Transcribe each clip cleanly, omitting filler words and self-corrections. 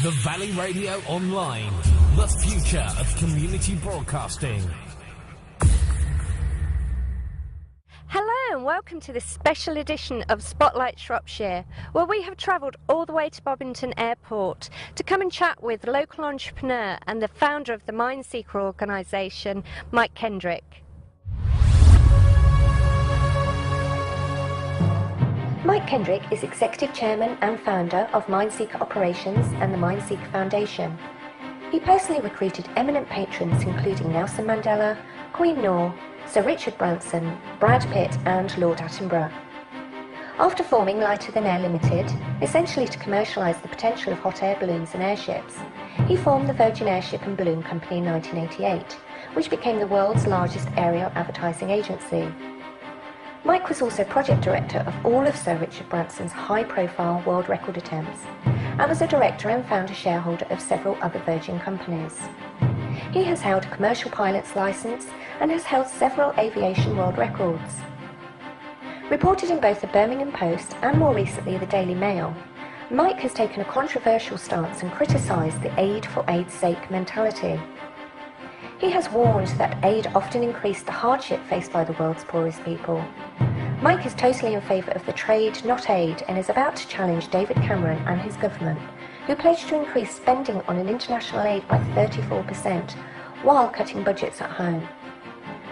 The Valley Radio Online, the future of community broadcasting. Hello and welcome to this special edition of Spotlight Shropshire, where we have travelled all the way to Bobington Airport to come and chat with local entrepreneur and the founder of the Mineseeker organisation, Mike Kendrick. Mike Kendrick is Executive Chairman and founder of Mineseeker Operations and the Mineseeker Foundation. He personally recruited eminent patrons including Nelson Mandela, Queen Noor, Sir Richard Branson, Brad Pitt and Lord Attenborough. After forming Lighter Than Air Limited, essentially to commercialise the potential of hot air balloons and airships, he formed the Virgin Airship and Balloon Company in 1988, which became the world's largest aerial advertising agency. Mike was also project director of all of Sir Richard Branson's high-profile world record attempts, and was a director and founder shareholder of several other Virgin companies. He has held a commercial pilot's licence and has held several aviation world records. Reported in both the Birmingham Post and more recently the Daily Mail, Mike has taken a controversial stance and criticised the aid for aid's sake mentality. He has warned that aid often increased the hardship faced by the world's poorest people. Mike is totally in favour of the trade, not aid, and is about to challenge David Cameron and his government, who pledged to increase spending on an international aid by 34%, while cutting budgets at home.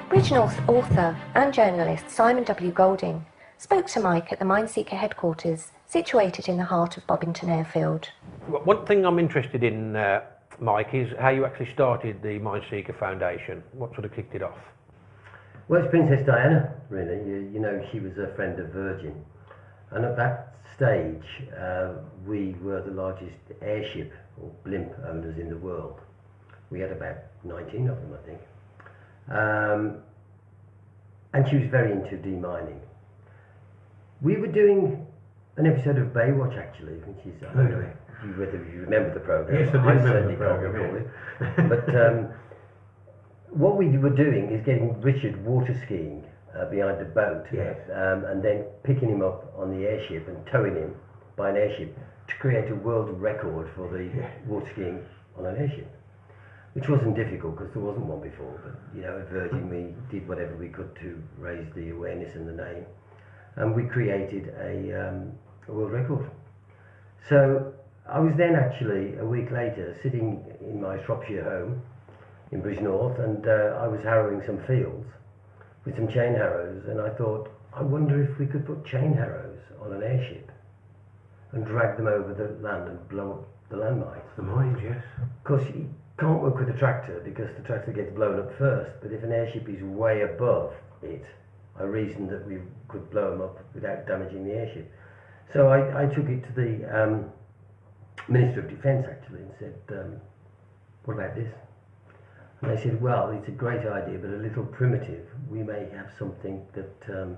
Bridgnorth author and journalist Simon W. Golding spoke to Mike at the Mineseeker headquarters, situated in the heart of Bobington Airfield. One thing I'm interested in, Mike, is how you actually started the Mineseeker Foundation. What sort of kicked it off? Well, it's Princess Diana, really. You know, she was a friend of Virgin. And at that stage, we were the largest airship or blimp owners in the world. We had about 19 of them, I think. And she was very into demining. We were doing an episode of Baywatch, actually, which is, I don't know whether you remember the programme. Yes, I do remember the programme. But what we were doing is getting Richard water skiing behind a boat, yes. And then picking him up on the airship and towing him by an airship to create a world record for the water skiing on an airship, which wasn't difficult because there wasn't one before. But you know, at Virgin we did whatever we could to raise the awareness and the name, and we created a world record. So I was then actually a week later sitting in my Shropshire home in Bridgnorth, and I was harrowing some fields with some chain harrows, and I thought, I wonder if we could put chain harrows on an airship and drag them over the land and blow up the landmines. The mines, yes. Of course, you can't work with a tractor because the tractor gets blown up first, but if an airship is way above it, I reasoned that we could blow them up without damaging the airship. So I took it to the Minister of Defence, actually, and said, what about this? And they said, well, it's a great idea, but a little primitive. We may have something that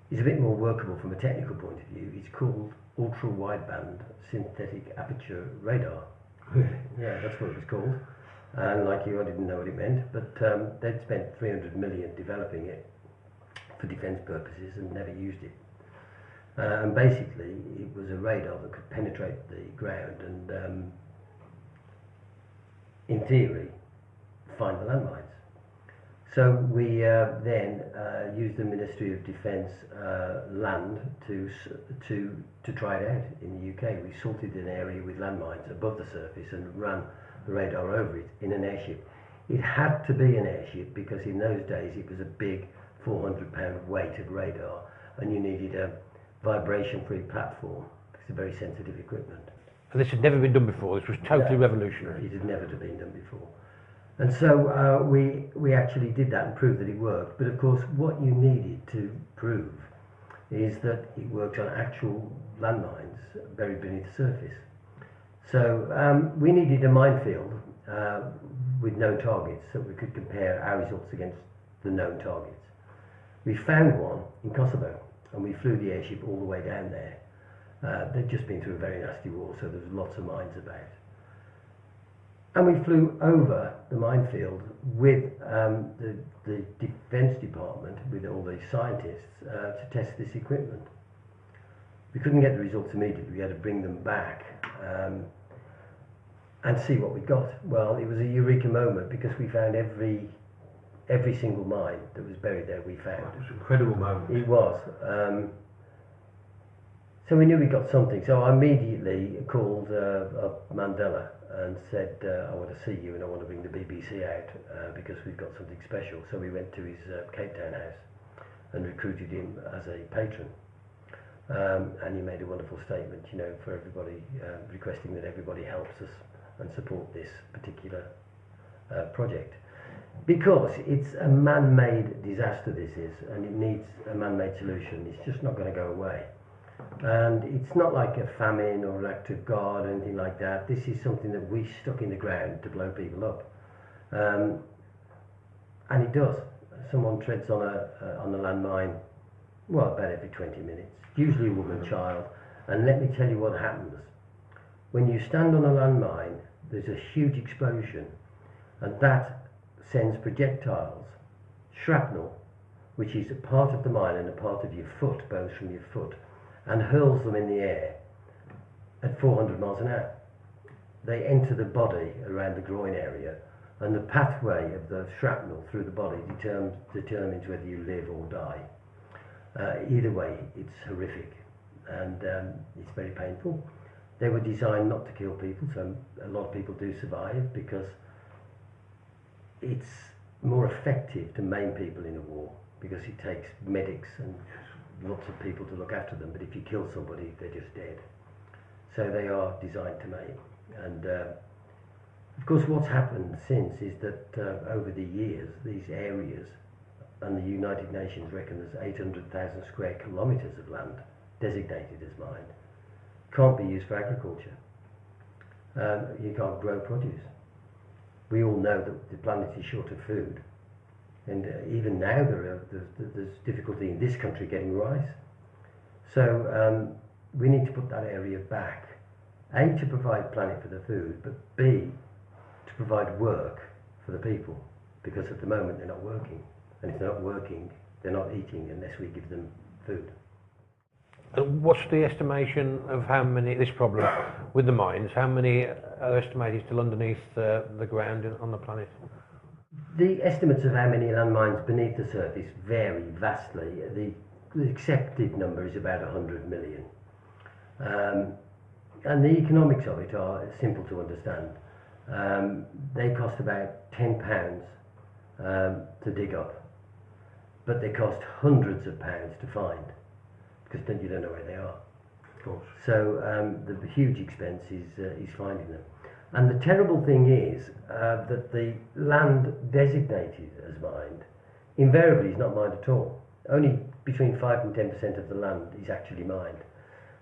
is a bit more workable from a technical point of view. It's called ultra-wideband synthetic aperture radar. Yeah, that's what it was called. And like you, I didn't know what it meant, but they'd spent 300 million developing it for defence purposes and never used it. And basically, it was a radar that could penetrate the ground and, in theory, find the landmines. So we then used the Ministry of Defence land to try it out in the UK. We sorted an area with landmines above the surface and ran the radar over it in an airship. It had to be an airship because in those days it was a big 400-pound weight of radar, and you needed a vibration-free platform. It's a very sensitive equipment. And this had never been done before. This was totally revolutionary. It had never been done before. And so we actually did that and proved that it worked. But of course, what you needed to prove is that it worked on actual landmines buried beneath the surface. So we needed a minefield with known targets so we could compare our results against the known targets. We found one in Kosovo, and we flew the airship all the way down there. They'd just been through a very nasty war, so there was lots of mines about. And we flew over the minefield with the Defence Department, with all the scientists, to test this equipment. We couldn't get the results immediately. We had to bring them back and see what we got. Well, it was a eureka moment because we found every single mine that was buried there. We found. It was an incredible moment. It was. So we knew we got something. So I immediately called up Mandela and said, I want to see you and I want to bring the BBC out because we've got something special. So we went to his Cape Town house and recruited him as a patron. And he made a wonderful statement, you know, for everybody, requesting that everybody helps us and support this particular project. Because it's a man-made disaster, this is, and it needs a man-made solution. It's just not going to go away. And it's not like a famine or an act of God or anything like that. This is something that we stuck in the ground to blow people up. And it does. Someone treads on a landmine, well, about every 20 minutes. Usually a woman, child. And let me tell you what happens. When you stand on a landmine, there's a huge explosion, and that sends projectiles, shrapnel, which is a part of the mine and a part of your foot, both from your foot, and hurls them in the air at 400 miles an hour. They enter the body around the groin area, and the pathway of the shrapnel through the body determines whether you live or die. Either way, it's horrific, and it's very painful. They were designed not to kill people, so a lot of people do survive because it's more effective to maim people in a war because it takes medics and lots of people to look after them, but if you kill somebody, they're just dead. So they are designed to maim. And of course what's happened since is that over the years, these areas, and the United Nations reckon there's 800,000 square kilometres of land designated as mined, can't be used for agriculture. You can't grow produce. We all know that the planet is short of food, and even now there's difficulty in this country getting rice. So we need to put that area back, A, to provide planet for the food, but B, to provide work for the people, because at the moment they're not working, and if they're not working, they're not eating unless we give them food. What's the estimation of how many, this problem with the mines, how many are estimated still underneath the ground on the planet? The estimates of how many landmines beneath the surface vary vastly. The accepted number is about 100 million. And the economics of it are simple to understand. They cost about £10 to dig up, but they cost hundreds of pounds to find, because then you don't know where they are. Of course. So the huge expense is finding them. And the terrible thing is that the land designated as mined invariably is not mined at all. Only between 5 and 10% of the land is actually mined.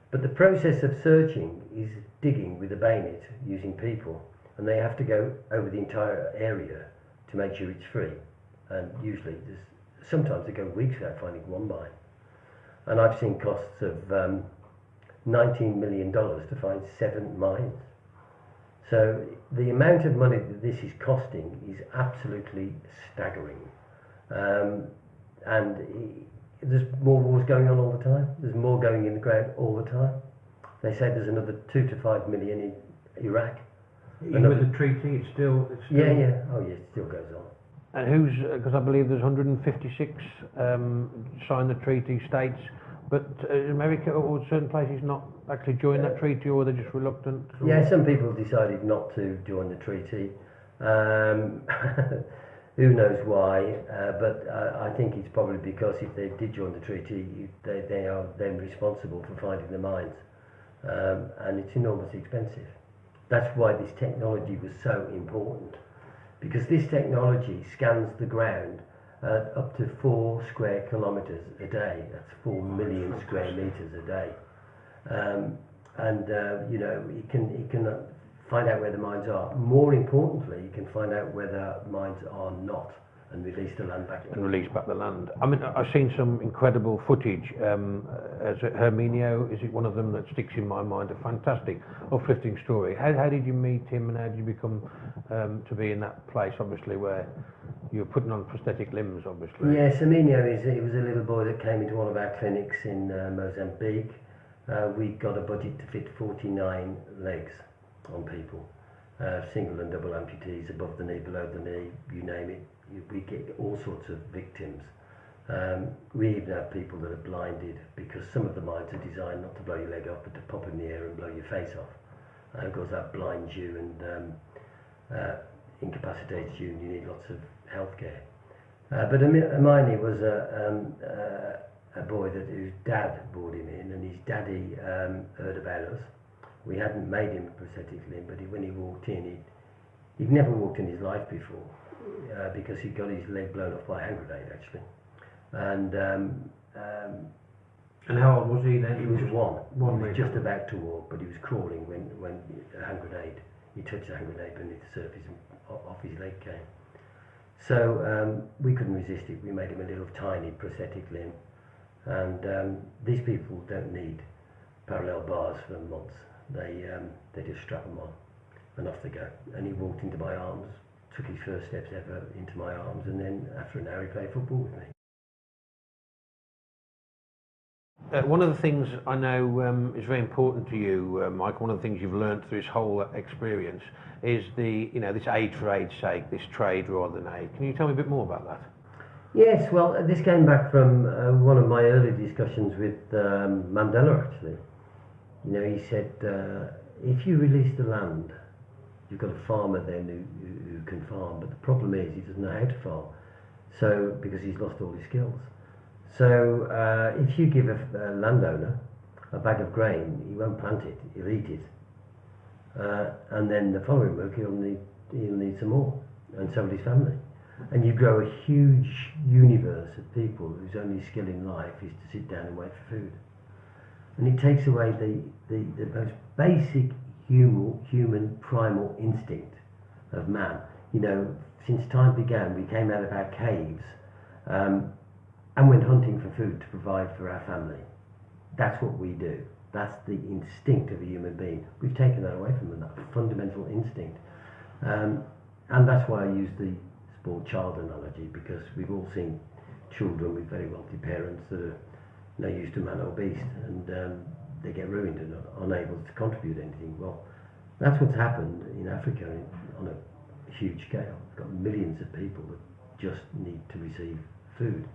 But the process of searching is digging with a bayonet using people, and they have to go over the entire area to make sure it's free. And usually sometimes they go weeks without finding one mine. And I've seen costs of $19 million to find 7 mines. So the amount of money that this is costing is absolutely staggering. And there's more wars going on all the time. There's more going in the ground all the time. They say there's another 2 to 5 million in Iraq. Even with the treaty, it's still... Yeah, yeah. Oh, yeah, it still goes on. And who's, because I believe there's 156 signed the treaty states, but America or certain places not actually joined that treaty, or they're just reluctant? Yeah, some people decided not to join the treaty. Who knows why, but I think it's probably because if they did join the treaty, they are then responsible for finding the mines, and it's enormously expensive. That's why this technology was so important, because this technology scans the ground up to 4 square kilometres a day. That's 4 million square metres a day, and you know, it can find out where the mines are. More importantly, you can find out where the mines are not, and release the land back. And release back the land. I mean, I've seen some incredible footage. As Herminio, is it one of them that sticks in my mind? A fantastic, uplifting story. How did you meet him, and how did you become to be in that place, obviously, where you're putting on prosthetic limbs, obviously? Yes, Herminio he was a little boy that came into one of our clinics in Mozambique. We got a budget to fit 49 legs on people, single and double amputees, above the knee, below the knee, you name it. We get all sorts of victims. We even have people that are blinded because some of the mines are designed not to blow your leg off but to pop in the air and blow your face off. And of course that blinds you and incapacitates you, and you need lots of health care. But Hermione was a boy whose dad brought him in, and his daddy heard about us. We hadn't made him a prosthetic limb, but when he walked in, he'd never walked in his life before because he got his leg blown off by a hand grenade actually. And how old was he then? He was one. One. He was just about to walk, but he was crawling when a hand grenade. He touched the hand grenade beneath the surface and off his leg came. So we couldn't resist it. We made him a little tiny prosthetic limb, and these people don't need parallel bars for months. They just strap them on and off they go. And he walked into my arms, took his first steps ever into my arms, and then after an hour he played football with me. One of the things I know is very important to you, Mike, one of the things you've learned through this whole experience is this aid for aid's sake, this trade rather than aid. Can you tell me a bit more about that? Yes, well, this came back from one of my early discussions with Mandela, actually. You know, he said, if you release the land, you've got a farmer then who can farm, but the problem is he doesn't know how to farm, so because he's lost all his skills. So if you give a landowner a bag of grain, he won't plant it, he'll eat it. And then the following week he'll need some more, and so will his family. And you grow a huge universe of people whose only skill in life is to sit down and wait for food. And it takes away the most basic human primal instinct of man. You know, since time began, we came out of our caves and went hunting for food to provide for our family. That's what we do. That's the instinct of a human being. We've taken that away from them, that fundamental instinct. And that's why I use the sport child analogy, because we've all seen children with very wealthy parents that are no use to man or beast, and they get ruined and are unable to contribute anything. Well, that's what's happened in Africa on a huge scale. We've got millions of people that just need to receive food.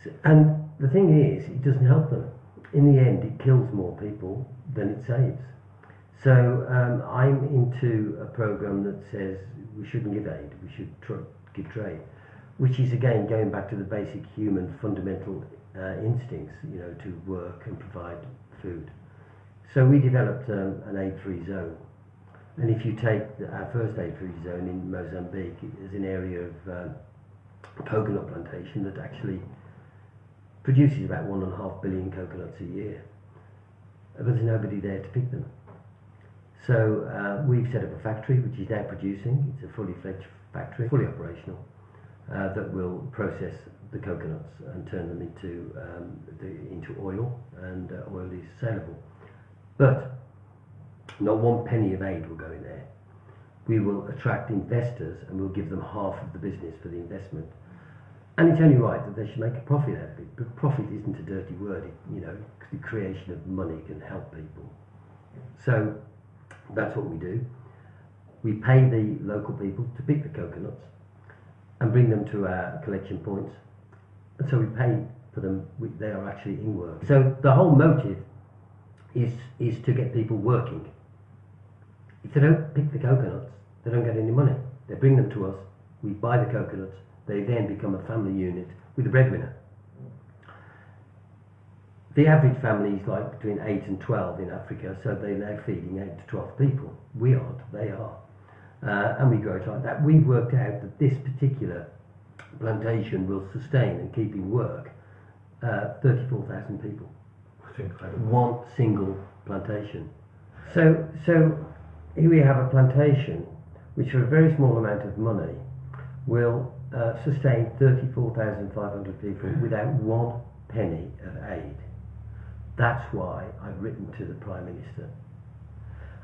So, and the thing is, it doesn't help them. In the end, it kills more people than it saves. So I'm into a program that says we shouldn't give aid, we should give trade, which is again going back to the basic human fundamental instincts, you know, to work and provide food. So we developed an aid-free zone, and if you take our first aid-free zone in Mozambique, it's an area of coconut plantation that actually produces about 1.5 billion coconuts a year, but there's nobody there to pick them. So we've set up a factory which is now producing. It's a fully fledged factory, fully operational, that will process the coconuts and turn them into oil, and oil is saleable. But not one penny of aid will go in there. We will attract investors and we'll give them half of the business for the investment. And it's only right that they should make a profit out of it. But profit isn't a dirty word. You know, the creation of money can help people. So that's what we do. We pay the local people to pick the coconuts and bring them to our collection points. And so we pay for them. They are actually in work. So the whole motive is to get people working. If they don't pick the coconuts, they don't get any money. They bring them to us. We buy the coconuts. They then become a family unit with a breadwinner. The average family is like between 8 and 12 in Africa, so they're now feeding 8 to 12 people. We aren't, they are. And we grow it like that. We've worked out that this particular plantation will sustain and keep in work 34,000 people. That's incredible. One single plantation. So here we have a plantation which for a very small amount of money will sustain 34,500 people without one penny of aid. That's why I've written to the Prime Minister.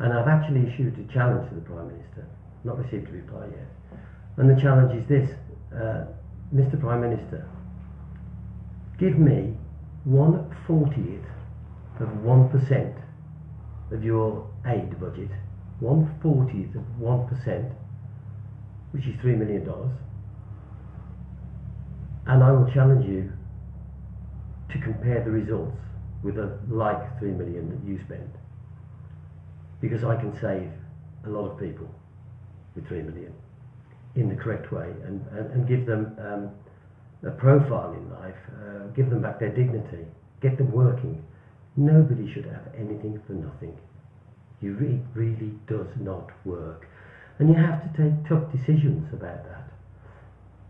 And I've actually issued a challenge to the Prime Minister, not received a reply yet. And the challenge is this, Mr. Prime Minister, give me 1/40th of 1% of your aid budget 1/40th of 1%, which is $3 million. And I will challenge you to compare the results with a like 3 million that you spend, because I can save a lot of people with 3 million in the correct way, and give them a profile in life, give them back their dignity, get them working. Nobody should have anything for nothing. It really does not work, and you have to take tough decisions about that.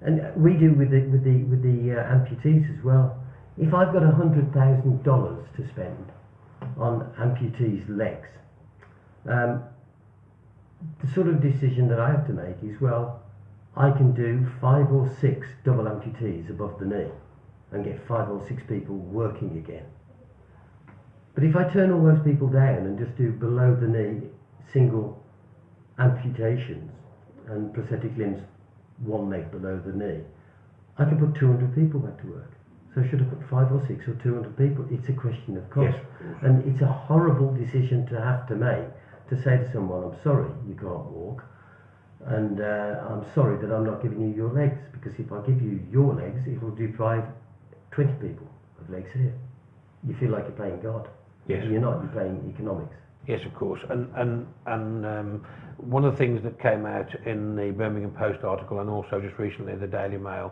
And we do with the amputees as well. If I've got $100,000 to spend on amputees' legs, the sort of decision that I have to make is, well, I can do 5 or 6 double amputees above the knee and get 5 or 6 people working again. But if I turn all those people down and just do below the knee single amputations and prosthetic limbs, one leg below the knee, I can put 200 people back to work. So should I put 5 or 6 or 200 people? It's a question of cost. Yes. And it's a horrible decision to have to make, to say to someone, I'm sorry you can't walk, and I'm sorry that I'm not giving you your legs, because if I give you your legs, it will deprive 20 people of legs here. You feel like you're playing God. Yes. And you're not, you're playing economics. Yes, of course. And one of the things that came out in the Birmingham Post article, and also just recently the Daily Mail,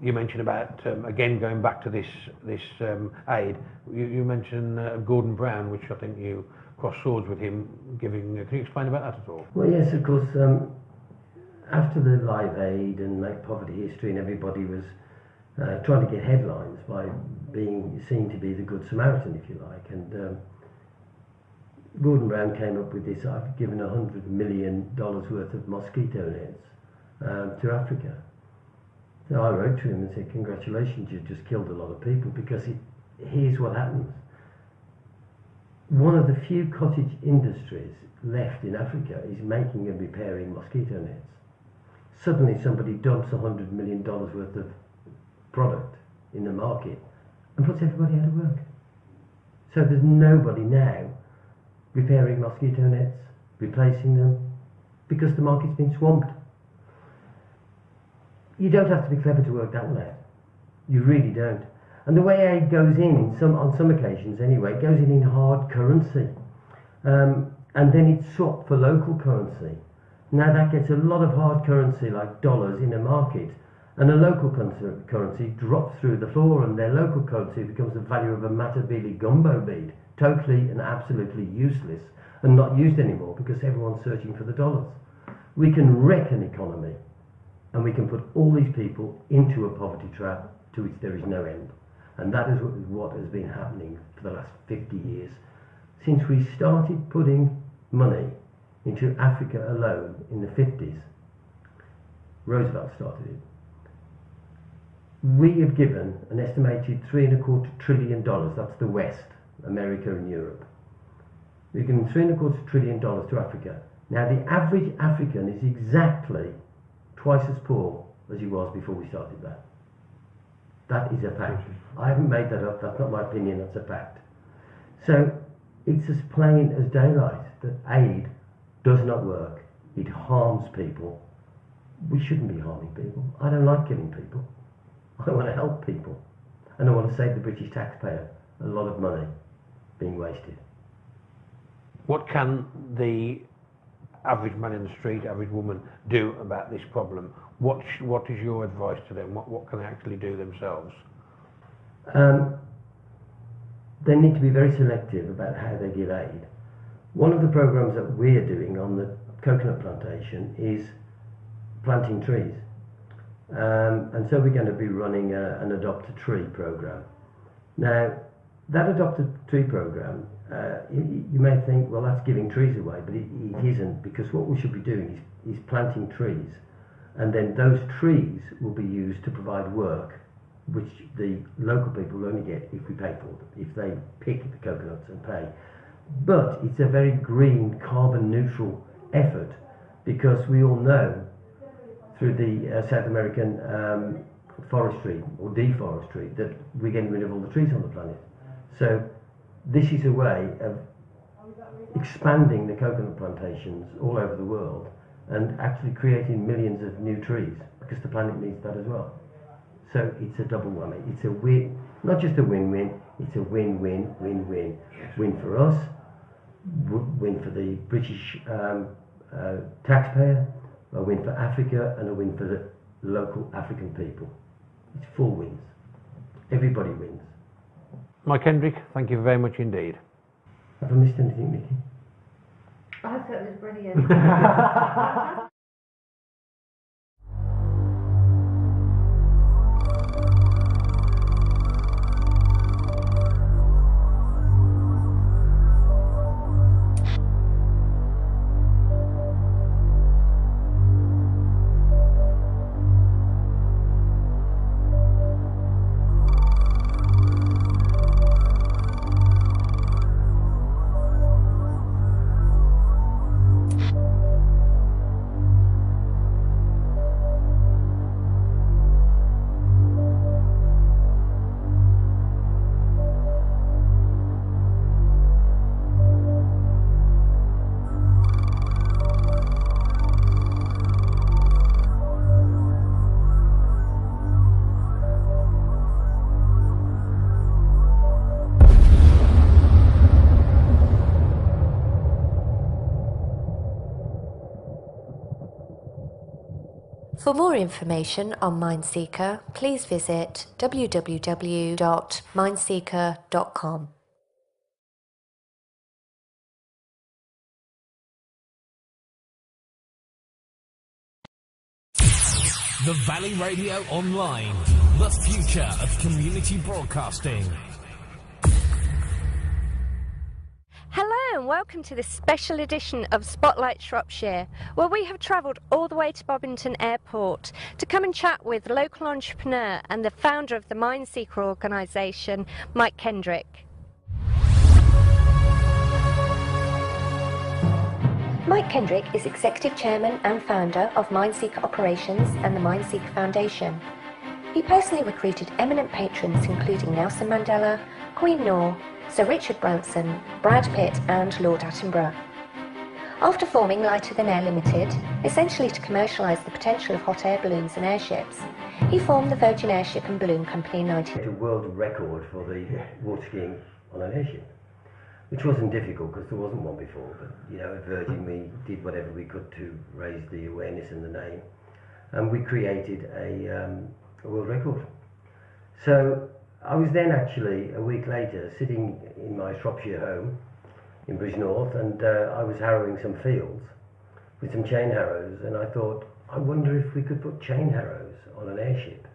you mentioned about, again, going back to this aid, you mentioned Gordon Brown, which I think you crossed swords with him giving. Can you explain about that at all? Well, yes, of course. After the Live Aid and Make Poverty History, and everybody was trying to get headlines by being seen to be the Good Samaritan, if you like, and Gordon Brown came up with this: I've given $100 million worth of mosquito nets to Africa. So I wrote to him and said, congratulations, you've just killed a lot of people, because here's what happens. One of the few cottage industries left in Africa is making and repairing mosquito nets. Suddenly somebody dumps $100 million worth of product in the market and puts everybody out of work. So there's nobody now repairing mosquito nets, replacing them, because the market's been swamped. You don't have to be clever to work that one out. You really don't. And the way aid goes in on some occasions anyway, it goes in hard currency. And then it's swapped for local currency. Now that gets a lot of hard currency like dollars in a market, and a local currency drops through the floor, and their local currency becomes the value of a Matabele gumbo bead. Totally and absolutely useless, and not used anymore because everyone's searching for the dollars. We can wreck an economy, and we can put all these people into a poverty trap to which there is no end. And that is what has been happening for the last 50 years. Since we started putting money into Africa alone in the 50s, Roosevelt started it, we have given an estimated $3.25 trillion, that's the West, America and Europe. We've given $3.25 trillion to Africa. Now the average African is exactly twice as poor as he was before we started that. That is a fact. I haven't made that up, that's not my opinion, that's a fact. So it's as plain as daylight that aid does not work. It harms people. We shouldn't be harming people. I don't like killing people. I want to help people. And I want to save the British taxpayer a lot of money being wasted. What can the average man in the street, average woman, do about this problem? What is your advice to them? What can they actually do themselves? They need to be very selective about how they give aid. One of the programs that we're doing on the coconut plantation is planting trees. And so we're going to be running an Adopt a Tree program. Now, that Adopt a Tree program, you may think, well, that's giving trees away, but it isn't, because what we should be doing is planting trees, and then those trees will be used to provide work, which the local people will only get if we pay for them, if they pick the coconuts and pay. But it's a very green, carbon neutral effort, because we all know through the South American forestry or deforestry that we're getting rid of all the trees on the planet. So this is a way of expanding the coconut plantations all over the world and actually creating millions of new trees, because the planet needs that as well. So it's a double whammy. It's a win, not just a win-win, it's a win-win-win-win. Yes. Win for us, win for the British taxpayer, a win for Africa, and a win for the local African people. It's 4 wins. Everybody wins. Mike Kendrick, thank you very much indeed. Have I missed anything, Nikki? I thought it was brilliant. For more information on Mineseeker, please visit www.mineseeker.com. The Valley Radio Online, the future of community broadcasting. Hello and welcome to this special edition of Spotlight Shropshire, where we have travelled all the way to Bobington Airport to come and chat with local entrepreneur and the founder of the Mineseeker organisation, Mike Kendrick. Mike Kendrick is Executive Chairman and founder of Mineseeker Operations and the Mineseeker Foundation. He personally recruited eminent patrons including Nelson Mandela, Queen Noor, Sir Richard Branson, Brad Pitt and Lord Attenborough. After forming Lighter Than Air Limited, essentially to commercialise the potential of hot air balloons and airships, he formed the Virgin Airship and Balloon Company in 19... A world record for the water skiing on an airship, which wasn't difficult because there wasn't one before, but you know, at Virgin we did whatever we could to raise the awareness and the name, and we created a world record. So I was then actually, a week later, sitting in my Shropshire home in Bridgnorth, and I was harrowing some fields with some chain harrows, and I thought, I wonder if we could put chain harrows on an airship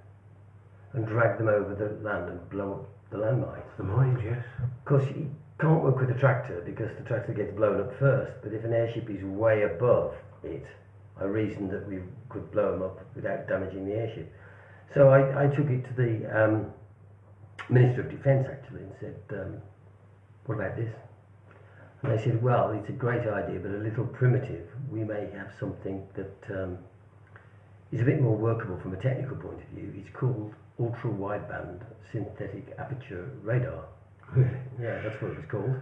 and drag them over the land and blow up the landmines. The mines, yes. Of course, you can't work with a tractor because the tractor gets blown up first, but if an airship is way above it, I reasoned that we could blow them up without damaging the airship. So I took it to the Minister of Defence actually and said, what about this? And they said, well, it's a great idea but a little primitive. We may have something that is a bit more workable from a technical point of view. It's called ultra-wideband synthetic aperture radar. Yeah, that's what it was called.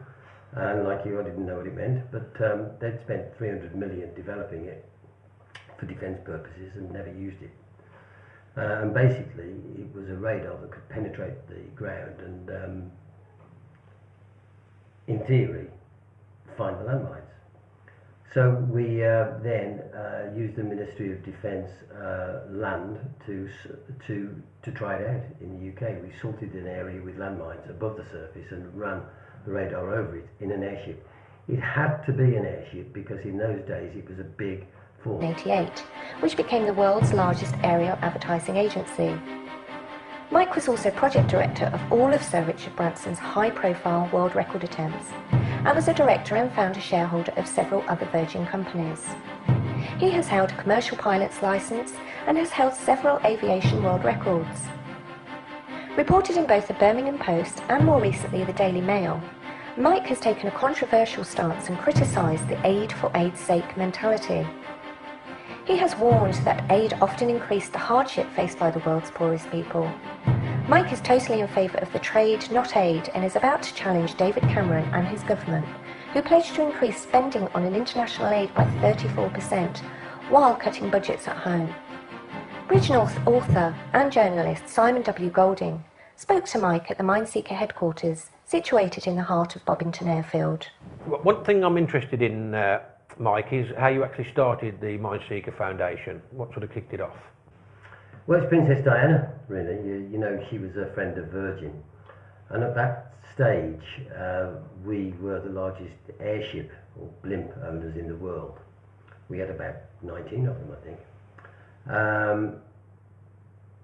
And like you, I didn't know what it meant, but they'd spent 300 million developing it for defence purposes and never used it. And basically, it was a radar that could penetrate the ground and, in theory, find the landmines. So we then used the Ministry of Defence land to try it out in the UK. We sorted an area with landmines above the surface and ran the radar over it in an airship. It had to be an airship because in those days it was a big force. 1988, which became the world's largest aerial advertising agency. Mike was also project director of all of Sir Richard Branson's high-profile world record attempts, and was a director and founder shareholder of several other Virgin companies. He has held a commercial pilot's license and has held several aviation world records. Reported in both the Birmingham Post and more recently the Daily Mail, Mike has taken a controversial stance and criticised the aid for aid's sake mentality. He has warned that aid often increased the hardship faced by the world's poorest people. Mike is totally in favour of the trade, not aid, and is about to challenge David Cameron and his government who pledged to increase spending on an international aid by 34%, while cutting budgets at home. Bridgnorth author and journalist Simon W. Golding spoke to Mike at the Mineseeker headquarters, situated in the heart of Bobbington Airfield. One thing I'm interested in, Mike, is how you actually started the Mineseeker Foundation. What sort of kicked it off? Well, it's Princess Diana, really. You know, she was a friend of Virgin. And at that stage, we were the largest airship or blimp owners in the world. We had about 19 of them, I think.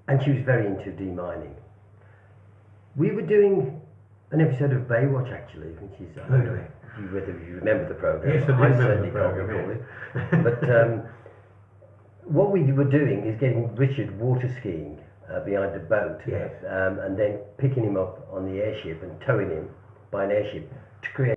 And she was very into demining. We were doing an episode of Baywatch, actually, which is, I don't know whether you remember the programme. Yes, I do remember the programme. But what we were doing is getting Richard water skiing behind the boat, yes. And then picking him up on the airship and towing him by an airship to create